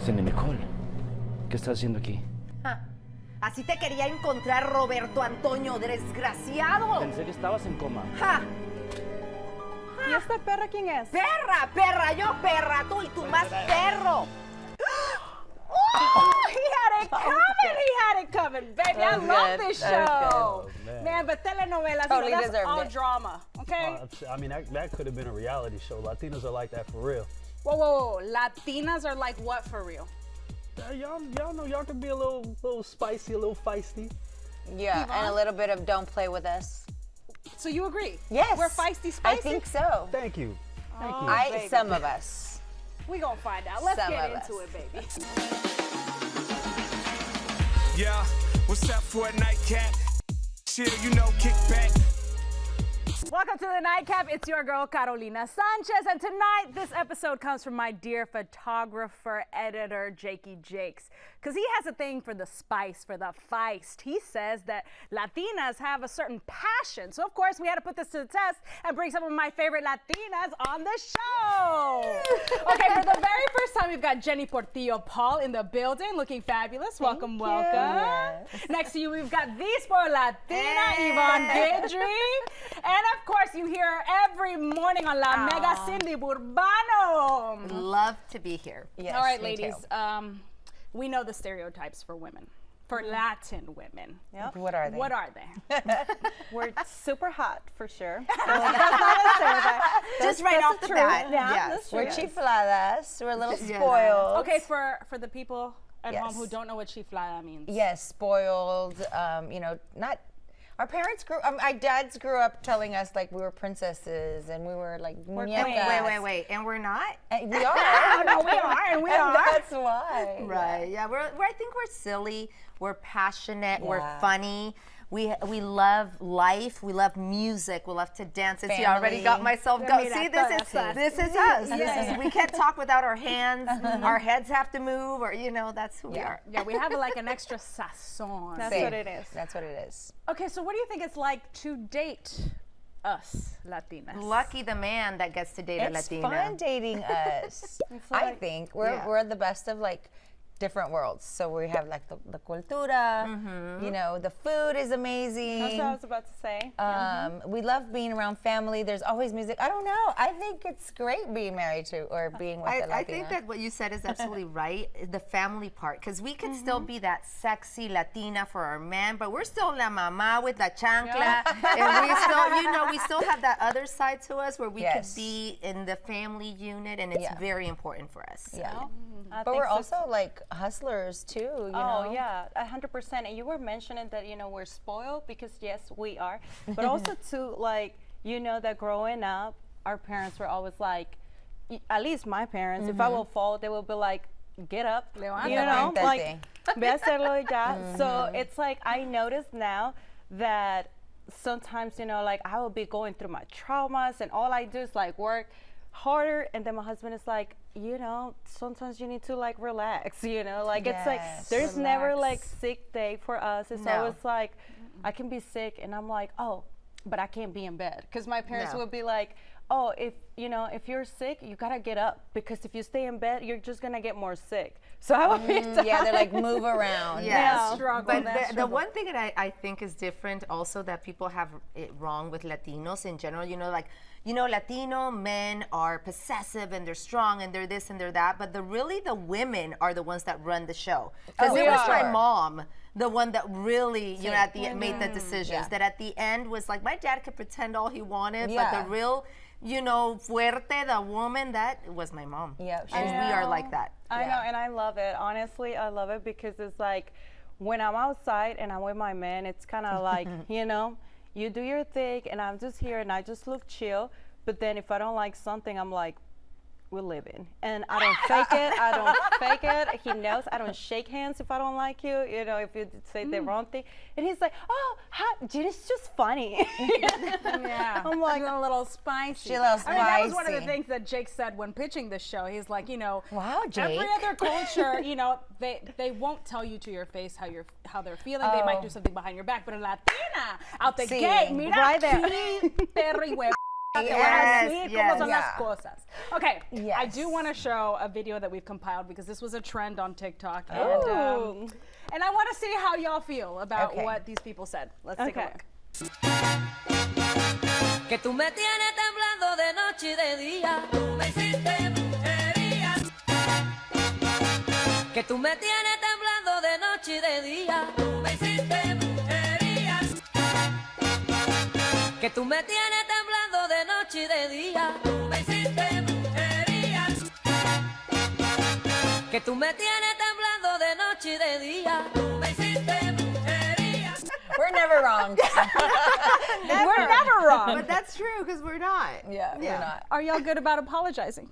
Cindy Nicole, ¿qué estás haciendo aquí? Así te quería encontrar, Roberto Antonio, desgraciado. ¿En serio estabas en coma? ¡Ja! ¿Y esta perra quién es? ¡Perra, perra! ¡Yo perra! ¡Tú y tú más perro! Oh, he had it coming! He had it coming, baby. I love this show. Man, but telenovelas, Totally that's deserved all it. drama, okay? I mean, that could have been a reality show. Latinas are like that for real. Whoa, whoa, whoa. Latinas are like what for real? Y'all know y'all can be a little spicy, a little feisty. Yeah, and a little bit of don't play with us. So you agree? Yes. We're feisty, I spicy? think so. Thank you. Thank you. Baby. Some of us. We gonna find out. Let's Some get of into us. it, baby. Yeah, what's up for a nightcap? Chill, you know, kick back. Welcome to the Nightcap. It's your girl, Carolina Sanchez. And tonight, this episode comes from my dear photographer, editor, Jakey Jakes. Because he has a thing for the spice, for the feist. He says that Latinas have a certain passion. So, of course, we had to put this to the test and bring some of my favorite Latinas on the show. Okay, for the very first time, we've got Jenny Portillo Paul in the building, looking fabulous. Welcome, welcome. Yes. Next to you, we've got These for Latina, Yvonne Guidry. And of course, you hear her every morning on La Mega, Cindy Burbano. Love to be here. Yes, All right, me ladies, too. we know the stereotypes for women, for Latin women. Yep. What are they? What are they? We're super hot for sure. Just right off the bat. Yes. We're chifladas. We're a little Yeah. spoiled. Okay, for the people at Yes. home who don't know what chiflada means. Yes, spoiled. You know, not. Our parents grew. My dads grew up telling us like we were princesses and we were like muñecas. Wait. And we're not? We are. No, we are, and we are. That's why. Right. Yeah. I think we're silly. We're passionate. We're Yeah. funny. We love life. We love music. We love to dance. See, I already got myself going. See, this is us. This is we can't talk without our hands. Our heads have to move, or that's who we are. Yeah, we have like an extra sazon. That's what it is. That's what it is. Okay, so what do you think it's like to date us Latinas? Lucky the man that gets to date a It's Latina. fun dating us. I think we're the best of like different worlds. So we have like the cultura, the food is amazing. That's what I was about to say. We love being around family. There's always music. I don't know. I think it's great being married to or being with a Latina. I think that what you said is absolutely right, the family part, because we can still be that sexy Latina for our man, but we're still la mamá with la chancla, and we still, we still have that other side to us where we could be in the family unit, and it's very important for us. Yeah. I But think we're so. also like hustlers too, you know? Oh yeah, 100%. And you were mentioning that we're spoiled because yes, we are. But also too, like that growing up, our parents were always like, at least my parents, if I will fall, they will be like, get up, Levántate. like ve a hacerlo ya. So it's like I notice now that sometimes like I will be going through my traumas and all I do is like work harder, and then my husband is like, sometimes you need to like relax, like it's like there's never like sick day for us. It's always like I can be sick and I'm like, oh, but I can't be in bed, because my parents would be like, oh, if you're sick, you gotta get up, because if you stay in bed, you're just gonna get more sick. So I would be they're like move around. Yes. Struggle. But the one thing that I think is different also that people have it wrong with Latinos in general, Latino men are possessive and they're strong and they're this and they're that, but the women are the ones that run the show. Because it was my mom, the one that really, at the end made the decisions. That at the end was like, my dad could pretend all he wanted, but the real, fuerte, the woman, that was my mom. Yeah, And we are like that. I know, and I love it. Honestly, I love it because it's like when I'm outside and I'm with my man, it's kind of like, you do your thing and I'm just here and I just look chill. But then if I don't like something, I'm like, we're living. And I don't fake it. He knows I don't shake hands if I don't like you, if you say the wrong thing. And he's like, oh, hi, dude, it's just funny. Yeah. I'm like, a little spicy. She's a little I mean, that was one of the spicy. things that Jake said when pitching the show. He's like, Wow, Jake. every other culture, they won't tell you to your face how they're feeling. They might do something behind your back, but a Latina out the gate, mira, right there. perro y huevo. Yes, Así yes. como son las Yeah. cosas. Okay, I Yes. do want to show a video that we've compiled because this was a trend on TikTok. Ooh. And I want to see how y'all feel about Okay. what these people said. Let's take a Okay. look. Que tú me tienes temblando de noche y de día. Tú me hiciste brujería. Que tú me tienes temblando de noche y de día. Tú me hiciste brujería. Que tú me tienes temblando de noche y de día. Tú me hiciste brujería. Que tú me tienes temblando de noche y de día. Tú me hiciste brujería. We're never wrong. We're never wrong. But that's true because we're not. Yeah, we're not. Are y'all good about apologizing?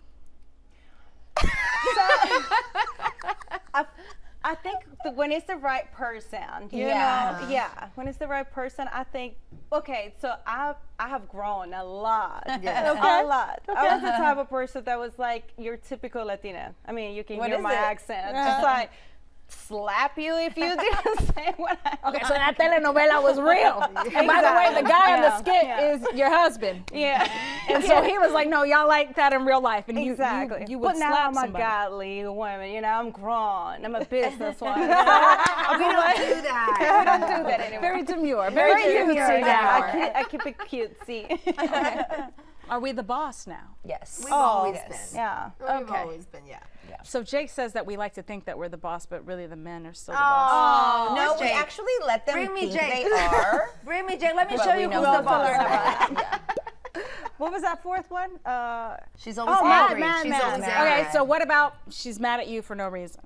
I think when it's the right person, you Yeah. know, when it's the right person, I think, okay, so I have grown a lot, a lot. I was the type of person that was like your typical Latina. I mean, you can What hear is my it? accent, just like slap you if you didn't say what I. Okay, so that telenovela was real. And by the way, the guy on the skit is your husband. Yeah. And so he was like, no, y'all like that in real life. And Exactly. you would but now slap I'm a somebody. godly woman. You know, I'm grown. I'm a businesswoman. We don't do that. I don't do that anymore. Very demure. Very cutesy now. I keep it cutesy. Are we the boss now? Yes. We've always yes. been. Yeah. We've Okay. always been, yeah. So Jake says that we like to think that we're the boss, but really the men are still the boss. Oh, No, we Jake. actually let them Bring me think Jake. they are. Bring me Jake. Let me but show we you know who's the who's boss. Yeah. What was that fourth one? She's always mad, angry. mad, She's mad. always Okay, angry. so what about she's mad at you for no reason?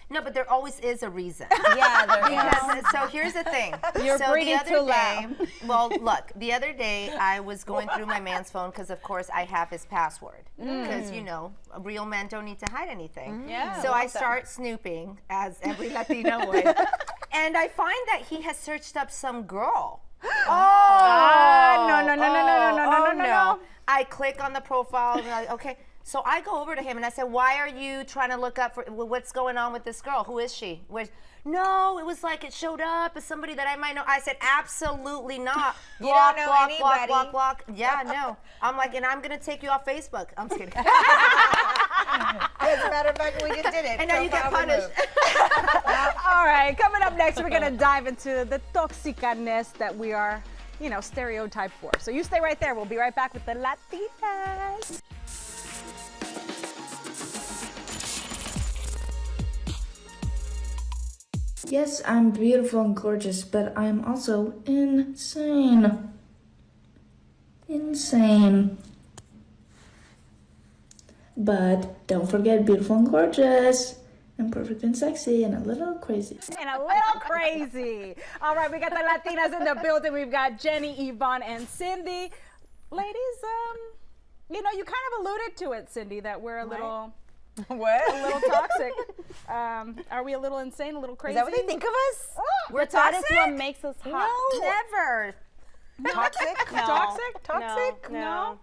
No, but there always is a reason. Yeah, there is. Because, so here's the thing. You're so breathing the other too day, loud. well, look, the other day I was going through my man's phone because, of course, I have his password. Because, you know, real men don't need to hide anything. Yeah, So I I love that. start snooping, as every Latina would. And I find that he has searched up some girl. No. I click on the profile and I'm like, okay. So I go over to him and I said, why are you trying to look up for what's going on with this girl? Who is she? No, it was like it showed up as somebody that I might know. I said, absolutely not. You don't know block, anybody. block. Yeah, no. I'm like, and I'm going to take you off Facebook. I'm just kidding. As a matter of fact, we just did it. And now you get Profile punished. removed. All right, coming up next, we're going to dive into the toxicness that we are, you know, stereotyped for. So you stay right there. We'll be right back with the Latinas. Yes, I'm beautiful and gorgeous, but I'm also insane. Insane. But don't forget, beautiful and gorgeous. I'm perfect and sexy and a little crazy. And a little crazy. All right, we got the Latinas in the building. We've got Jenny, Yvonne, and Cindy. Ladies, you know, you kind of alluded to it, Cindy, that we're a little... What? A little toxic. Are we a little insane, a little crazy? Is that what they think of us? We're That toxic? is what makes us hot. Never. Toxic? No. Toxic? Toxic? No.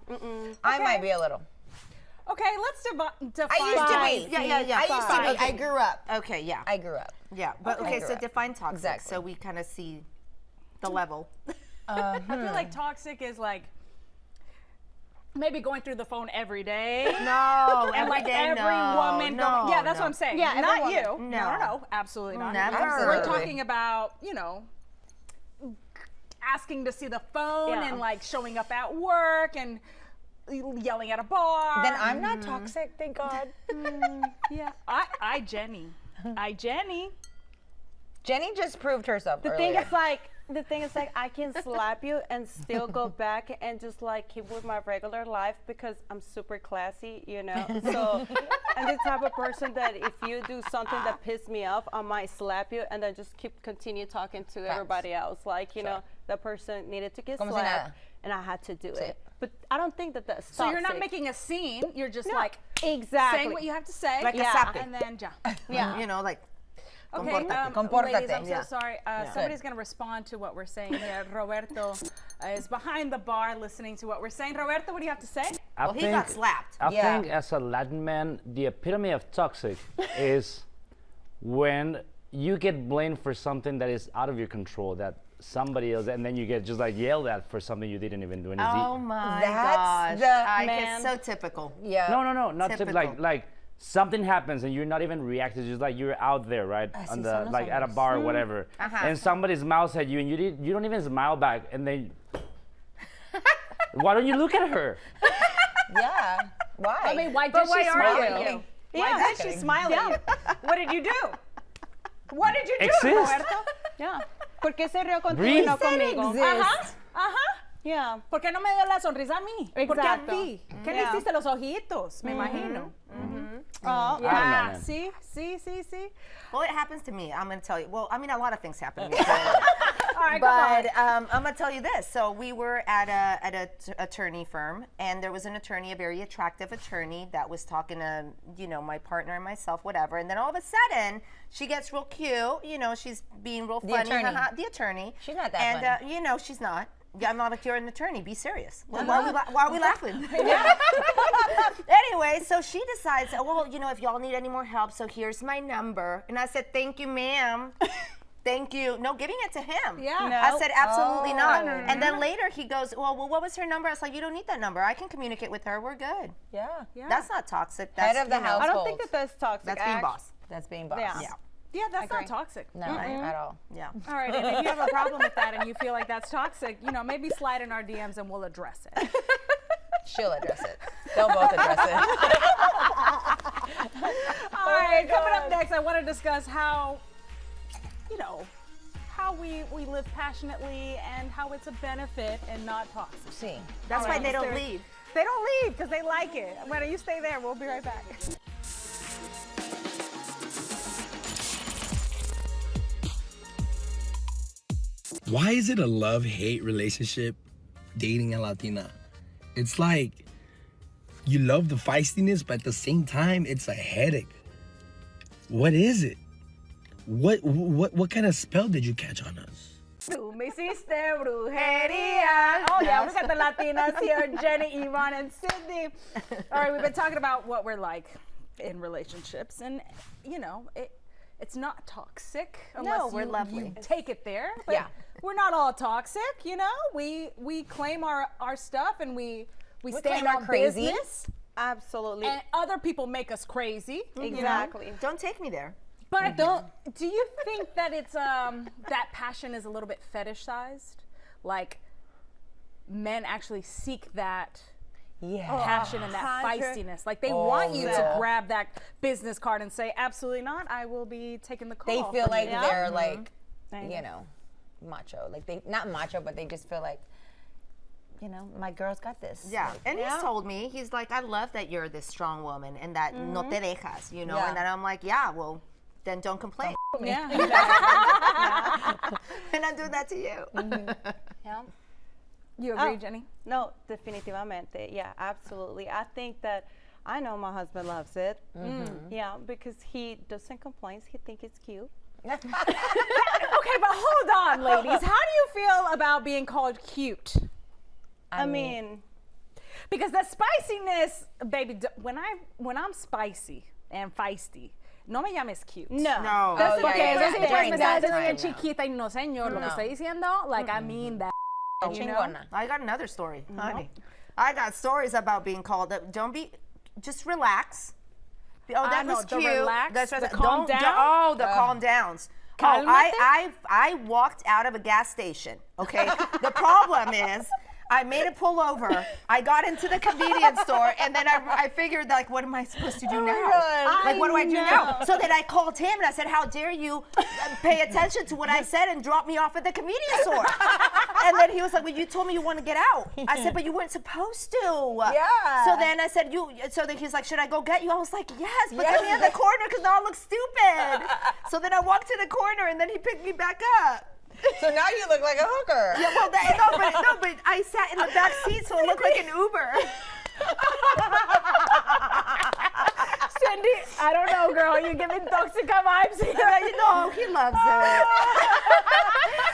I might be a little. Okay, let's define. I used to be. Yeah. I used to be. I grew up. Okay, yeah. I grew up. Yeah, but okay, so Correct. define toxic Exactly. so we kind of see the level. I feel like toxic is like maybe going through the phone every day. No, And like every woman going, yeah, that's what I'm saying. Yeah, every not woman. you. No. No, absolutely not. Never. We're Absolutely. talking about, you know, asking to see the phone Yeah. and like showing up at work and yelling at a bar. Then I'm not toxic, thank God. yeah. Jenny. Jenny just proved herself The earlier. thing is like I can slap you and still go back and just like keep with my regular life because I'm super classy, you know. So I'm the type of person that if you do something that pisses me off, I might slap you and then just continue talking to everybody else. Like, you know, that person needed to get Como si slapped nada. and I had to do it. But I don't think that that's So you're not toxic. making a scene. You're just like exactly saying what you have to say. Like a Yeah. sape. And then ja. Yeah. You know, like, Okay, Compórtate. Compórtate. ladies, I'm Yeah. so sorry. Somebody's going to respond to what we're saying here. Roberto is behind the bar listening to what we're saying. Roberto, what do you have to say? well, he got slapped. I Yeah. think as a Latin man, the epitome of toxic is when you get blamed for something that is out of your control, that somebody else, and then you get just like yelled at for something you didn't even do. And it's Oh my That's gosh. the- It's so typical. Yeah. no, not Typical. like something happens and you're not even reacting, just like you're out there, right, on the like at a bar or whatever, and somebody smiles at you and you don't even smile back, and then why don't you look at her? Yeah. Why? I mean, why But did why she are smile you? at you? Yeah. Why did she smile at you? What did you do? What did you do, Exist. Roberto? Yeah. ¿Por qué se rió contigo Breathe. y no conmigo? Ajá, ajá. Yeah. ¿Por qué no me dio la sonrisa a mí? ¿Por qué a Exacto. ti? ¿Qué le Yeah. hiciste los ojitos? Me imagino. Oh, I don't know, Yeah, man. sí. Well, it happens to me. I'm going to tell you. Well, I mean, a lot of things happen to me. All right, come on. But I'm going to tell you this. So we were at a attorney firm, and there was an attorney, a very attractive attorney, that was talking to, my partner and myself, whatever. And then all of a sudden, she gets real cute. She's being real funny. attorney. The attorney. She's not that And, she's not. Yeah, I'm not like, you're an attorney. Be serious. Why are we laughing? Anyway, so she decides, well, if y'all need any more help, so here's my number. And I said, thank you, ma'am. Thank you. No, giving it to him. Yeah. No. I said, absolutely not. no, And then later he goes, well, what was her number? I was like, you don't need that number. I can communicate with her. We're good. Yeah. That's not toxic. That's, Head of the house. I don't think that that's toxic. That's being boss. That's being boss. Yeah. Yeah. Yeah, that's not agree. toxic. No, at all. Yeah. All right, and if you have a problem with that and you feel like that's toxic, maybe slide in our DMs and we'll address it. She'll address it. They'll both address it. All right, coming up next, I want to discuss how we live passionately and how it's a benefit and not toxic. See. That's why right. they don't leave. They don't leave because they like it. When you stay there, we'll be right back. Why is it a love-hate relationship dating a Latina? It's like you love the feistiness, but at the same time, it's a headache. What is it? What kind of spell did you catch on us? Tú me hiciste brujería. Oh yeah, we got the Latinas here, Jenny, Yvonne, and Sydney. All right, we've been talking about what we're like in relationships, and it's not toxic unless we're lovely. you take it there. But Yeah. we're not all toxic, We claim our stuff and we stand claim our our crazy. business. Absolutely. And other people make us crazy. Exactly. Don't take me there. But do you think that it's that passion is a little bit fetishized? Like men actually seek that passion and that feistiness. Like they want you to grab that business card and say, absolutely not, I will be taking the call. They feel from like you. they're like, macho. Like they not macho, but they just feel like, my girl's got this. Yeah, and he's told me, he's like, I love that you're this strong woman and that no te dejas, Yeah. and then I'm like, yeah, well, then don't complain. Yeah. And I'm doing that to you. Yeah. You agree, Jenny? No, definitivamente. Yeah, absolutely. I think that I know my husband loves it. Yeah, because he doesn't complain. He thinks it's cute. Okay, but hold on, ladies. How do you feel about being called cute? I mean, Because the spiciness, baby, when I'm spicy and feisty, no me llames cute. no. No. That's Oh, yeah, okay. yeah, That's yeah. me During that estás bien time, no. chiquita y no señor, lo que estoy diciendo. Like, I mean that. Chingona. I got another story, honey. I got stories about being called up. Just relax. Oh, that know, was the cute. relax, That's the right. calm down? The calm downs. Cálmate. I walked out of a gas station. Okay. The problem is, I made a pullover. I got into the convenience store, and then I figured, like, what am I supposed to do now? Like, what do I do now? So then I called him, and I said, how dare you pay attention to what I said and drop me off at the convenience store? And then he was like, well, you told me you want to get out. I said, but you weren't supposed to. Yeah. So then I said, so then he's like, should I go get you? I was like, yes, but let me in the corner because now I look stupid. So then I walked to the corner, and then he picked me back up. So now you look like a hooker. Yeah, well, but I sat in the back seat, so it looked like an Uber. Cindy, I don't know, girl. You're giving Toxica vibes here. He loves it.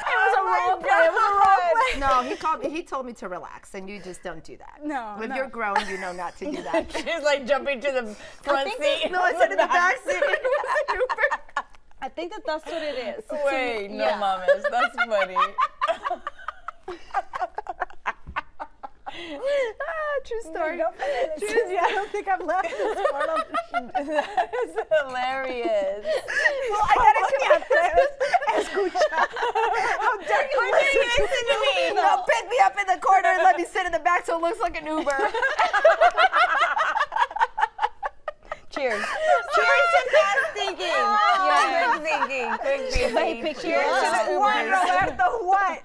It was a role play. It was a role play. No, he told me to relax, and you just don't do that. No, If no. you're grown, you know not to do that. She's like jumping to the front seat. No, I said in the back seat. It was an Uber. I think that that's what it is. Wait, no, mamas. That's funny. True story. I don't think I've left this part on That is hilarious. Well, I gotta escucha. How dare you listen to me? No, pick me up in the corner and let me sit in the back so it looks like an Uber. Cheers. Cheers to fast thinking. Quick thinking. Cheers to what, Roberto? What?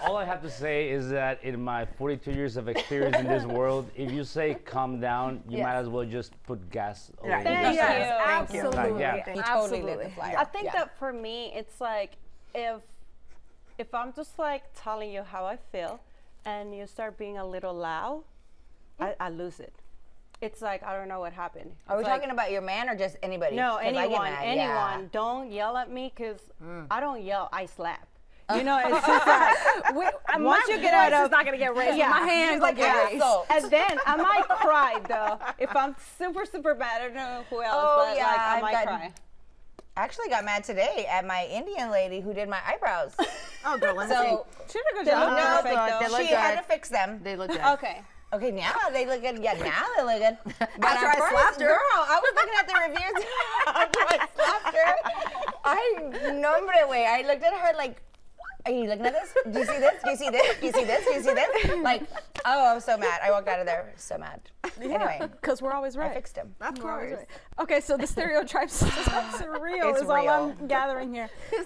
All I have to say is that in my 42 years of experience in this world, if you say calm down, you might as well just put gas over it. Thank you. Absolutely. Like, yeah. You totally live the flyer. I think that for me, it's like if I'm just like telling you how I feel, and you start being a little loud, I lose it. It's like I don't know what happened. Are we talking about your man or just anybody? No, 'Cause I get anyone. mad, Anyone. yeah. Don't yell at me because I don't yell. I slap. You know, it's just like Once you get out of, it's not gonna get raised. Yeah. My hands like get raised. And then I might cry though if I'm super bad. I don't know who else, but like I might cry. I actually got mad today at my Indian lady who did my eyebrows. Oh, girl, let me She did a good job. She had to fix them. They look good. Okay. Okay, now they look good. Yeah, now they look good. But After I slapped her. girl, I was looking at the reviews after I slapped her. I looked at her like, are you looking at this? Do you see this? Do you see this? Do you see this? Do you see this? Like, oh, I was so mad. I walked out of there so mad. Anyway, because we're always right. I fixed him. Of course. Okay, so the stereotypes surreal It's is all real. I'm gathering here. I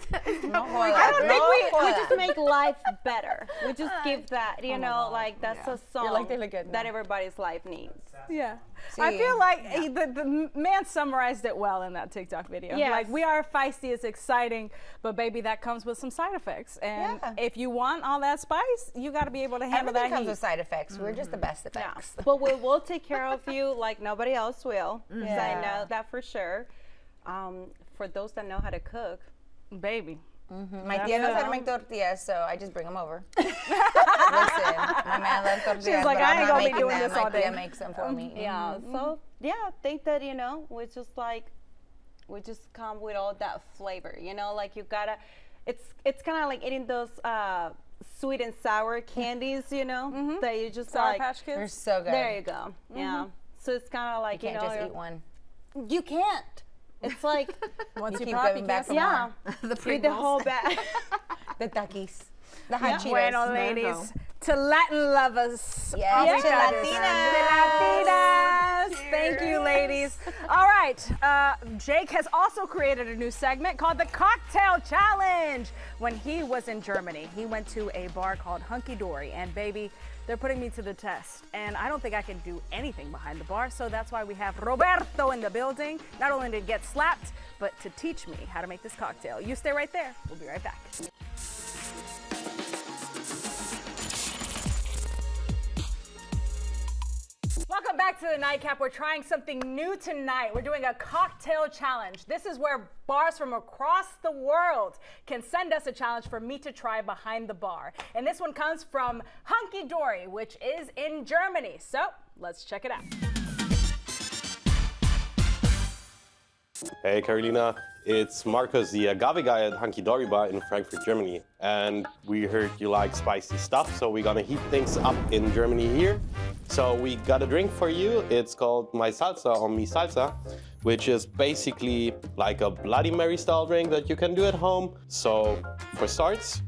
don't think we just make life better. We just give that, you know, like that's a song like, they look good that now. everybody's life needs. Yeah. I feel like the man summarized it well in that TikTok video. Yes. Like, we are feisty, it's exciting, but baby, that comes with some side effects. And if you want all that spice, you got to be able to handle Everything that comes heat. with side effects. We're just the best effects. But we will take care of you like nobody else will. I know that for sure. For those that know how to cook, Baby. My tia knows how to make tortillas, so I just bring them over. Listen, my man loves tortillas. She's like, but I I'm ain't not gonna be making doing them. this all My tia day. makes them for me. yeah. So I think that we just we just come with all that flavor. You know, like you gotta. It's kind of like eating those sweet and sour candies. You know, that you just Sour like. Patch Kids? They're so good. There you go. Yeah. So it's kind of like You can't just eat one. You can't. It's like Once You you keep pop, going you back can't for stop. more. eat the whole bag. The Takis. The hot Cheetos. Bueno, ladies, to Latin lovers. Yes, to Latinas. Thank you, ladies. All right, Jake has also created a new segment called the Cocktail Challenge. When he was in Germany, he went to a bar called Hunky Dory, and baby, they're putting me to the test. And I don't think I can do anything behind the bar, so that's why we have Roberto in the building, not only to get slapped, but to teach me how to make this cocktail. You stay right there. We'll be right back. Welcome back to the Nightcap. We're trying something new tonight. We're doing a cocktail challenge. This is where bars from across the world can send us a challenge for me to try behind the bar. And this one comes from Hunky Dory, which is in Germany. So let's check it out. Hey Carolina, it's Marcus, the agave guy at Hunky Dory Bar in Frankfurt, Germany. And we heard you like spicy stuff, so we're gonna heat things up in Germany here. So we got a drink for you. It's called My Salsa or Mi Salsa, which is basically like a Bloody Mary style drink that you can do at home. So for starts,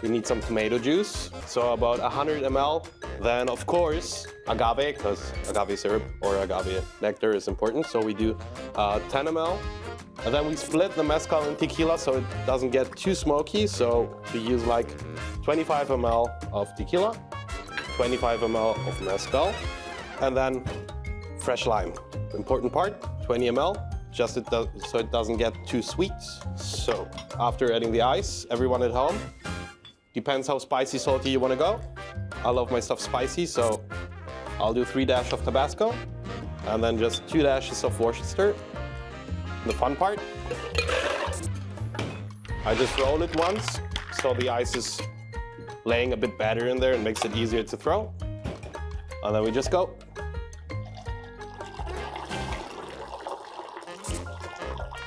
you need some tomato juice, so about 100 ml. Then of course, agave, because agave syrup or agave nectar is important. So we do 10 ml. And then we split the mezcal and tequila so it doesn't get too smoky. So we use like 25 ml of tequila, 25 ml of mezcal, and then fresh lime. Important part, 20 ml, just so it doesn't get too sweet. So after adding the ice, everyone at home, depends how spicy, salty you want to go. I love my stuff spicy, so I'll do 3 dashes of Tabasco and then just 2 dashes of Worcester. The fun part, I just roll it once, so the ice is laying a bit better in there and makes it easier to throw. And then we just go.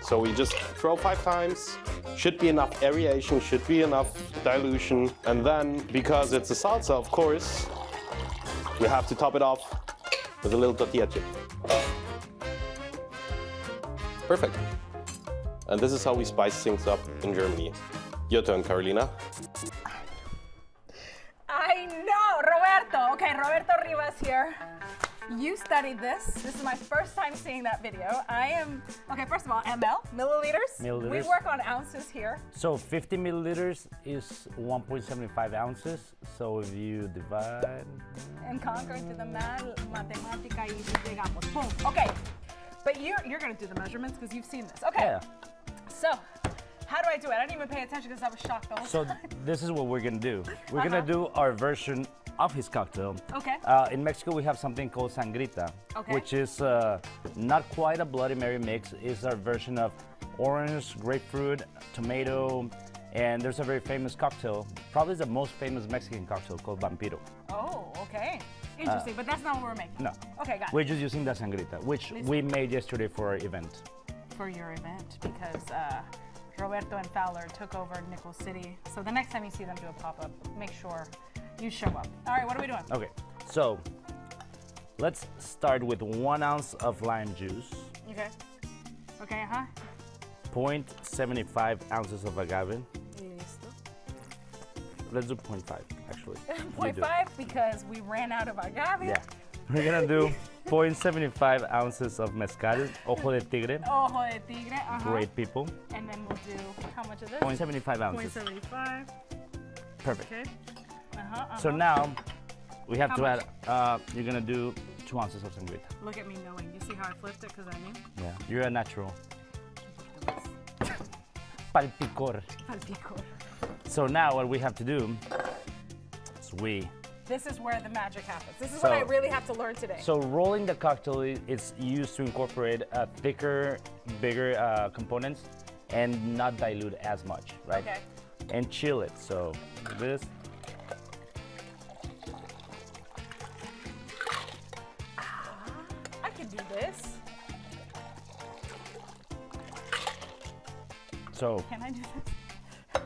So we just throw 5 times, Should be enough aeration, should be enough dilution. And then, because it's a salsa, of course, we have to top it off with a little tortilla chip. Perfect. And this is how we spice things up in Germany. Your turn, Carolina. I know, Roberto. Okay, Roberto Rivas here. You studied this. This is my first time seeing that video. Okay, first of all, milliliters. Milliliters. We work on ounces here. So 50 milliliters is 1.75 ounces. So if you divide... And conquer into the matemática y llegamos. Boom. Okay, but you're gonna do the measurements because you've seen this. Okay. Yeah. So, how do I do it? I didn't even pay attention because I was shocked the whole time. So this is what we're gonna do. We're gonna do our version of his cocktail. Okay. In Mexico, we have something called sangrita, okay. which is not quite a Bloody Mary mix. It's our version of orange, grapefruit, tomato, and there's a very famous cocktail, probably the most famous Mexican cocktail called Vampiro. Oh, okay. Interesting, but that's not what we're making. No. Okay, got it. We're just using the sangrita, which we made yesterday for our event. For your event, because Roberto and Fowler took over Nickel City. So the next time you see them do a pop-up, make sure you show up. All right, what are we doing? Okay, so let's start with 1 ounce of lime juice. Okay. Okay, 0.75 ounces of agave. Listo. Let's do 0.5, actually. 0.5 because we ran out of agave. Yeah. We're gonna do 0.75 ounces of mezcal, ojo de tigre. Ojo de tigre, Great people. And then we'll do, how much is this? 0.75 ounces. 0.75. Perfect. Okay. So now, we have to add, you're gonna do 2 ounces of sangrita. Look at me knowing. You see how I flipped it because I knew? Yeah, you're a natural. Palpicor. Palpicor. So now what we have to do is This is where the magic happens. This is what I really have to learn today. So rolling the cocktail is used to incorporate thicker, bigger components and not dilute as much, right? Okay. And chill it. So this. I can do this. So. Can I do this?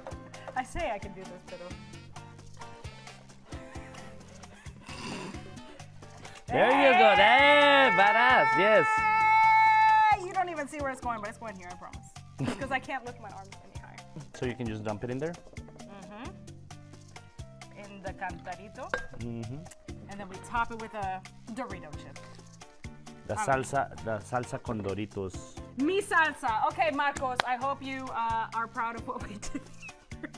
I say I can do this, pero. There you go. Hey, badass. Yes. You don't even see where it's going, but it's going here, I promise. Because I can't lift my arms any higher. So you can just dump it in there? In the cantarito. And then we top it with a Dorito chip. The salsa con Doritos. Mi salsa. Okay, Marcos, I hope you are proud of what we did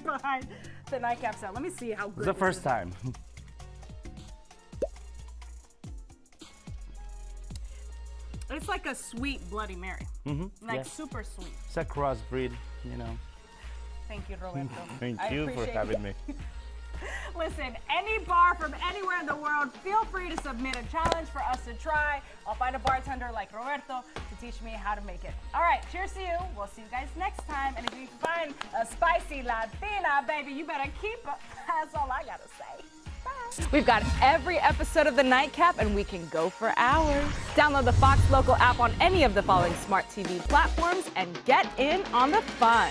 behind the nightcap set. Let me see how good It's the first time. It's like a sweet Bloody Mary. Like super sweet. It's a crossbreed, you know. Thank you, Roberto. Thank you for having me. Listen, any bar from anywhere in the world, feel free to submit a challenge for us to try. I'll find a bartender like Roberto to teach me how to make it. All right, cheers to you. We'll see you guys next time. And if you find a spicy Latina, baby, you better keep it. That's all I gotta say. Bye. We've got every episode of The Nightcap, and we can go for hours. Download the Fox Local app on any of the following smart TV platforms and get in on the fun.